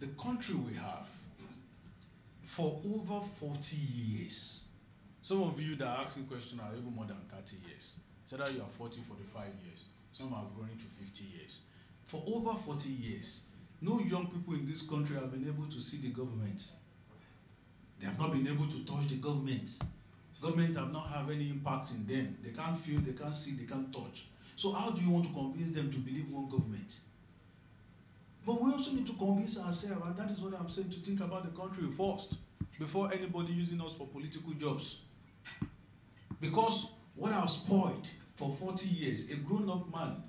the country we have, for over 40 years, some of you that are asking questions are even more than 30 years. So that you are 40, 45 years. Some are growing to 50 years. For over 40 years, no young people in this country have been able to see the government. They have not been able to touch the government. Government have not have any impact in them. They can't feel, they can't see, they can't touch. So how do you want to convince them to believe one government? But we also need to convince ourselves, and that is what I'm saying, to think about the country first, before anybody using us for political jobs. Because what I've spoiled for 40 years, a grown-up man,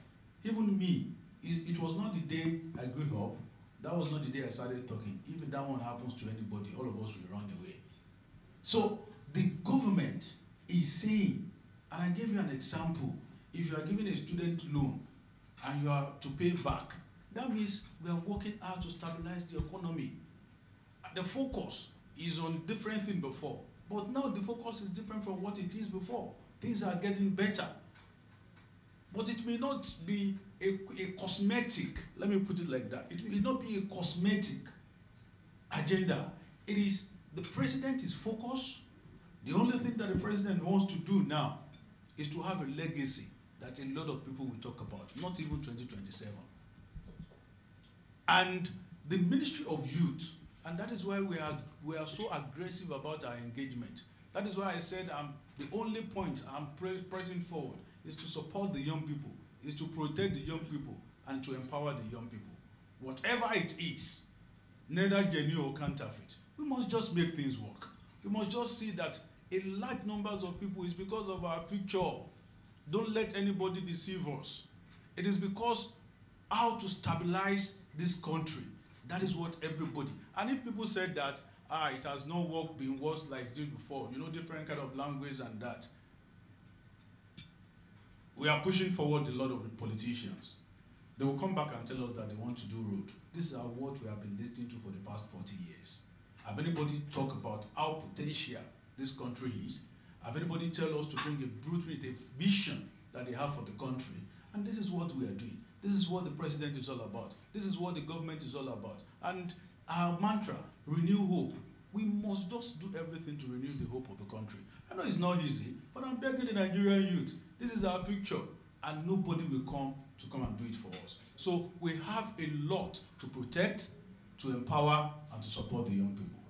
even me, it was not the day I grew up, that was not the day I started talking. If that one happens to anybody, all of us will run away. So the government is saying, and I gave you an example, if you are giving a student loan and you are to pay back, that means we are working hard to stabilize the economy. The focus is on different things before, but now the focus is different from what it is before. Things are getting better. But it may not be a cosmetic, let me put it like that. It may not be a cosmetic agenda. It is, the president is focused. The only thing that the president wants to do now is to have a legacy that a lot of people will talk about, not even 2027. And the Ministry of Youth, and that is why we are so aggressive about our engagement. That is why I said the only point I'm pressing forward is to support the young people, is to protect the young people, and to empower the young people. Whatever it is, neither genuine or counterfeit, we must just make things work. We must just see that a large number of people is because of our future. Don't let anybody deceive us. It is because how to stabilize this country. That is what everybody. And if people said that, it has not been worse like this before, you know, different kind of language and that. We are pushing forward a lot of politicians. They will come back and tell us that they want to do road. This is what we have been listening to for the past 40 years. Have anybody talk about how potential this country is? Have anybody tell us to bring a blueprint, a vision that they have for the country? And this is what we are doing. This is what the president is all about. This is what the government is all about. And our mantra, renew hope. We must just do everything to renew the hope of the country. I know it's not easy, but I'm begging the Nigerian youth. This is our future, and nobody will come and do it for us. So we have a lot to protect, to empower, and to support the young people.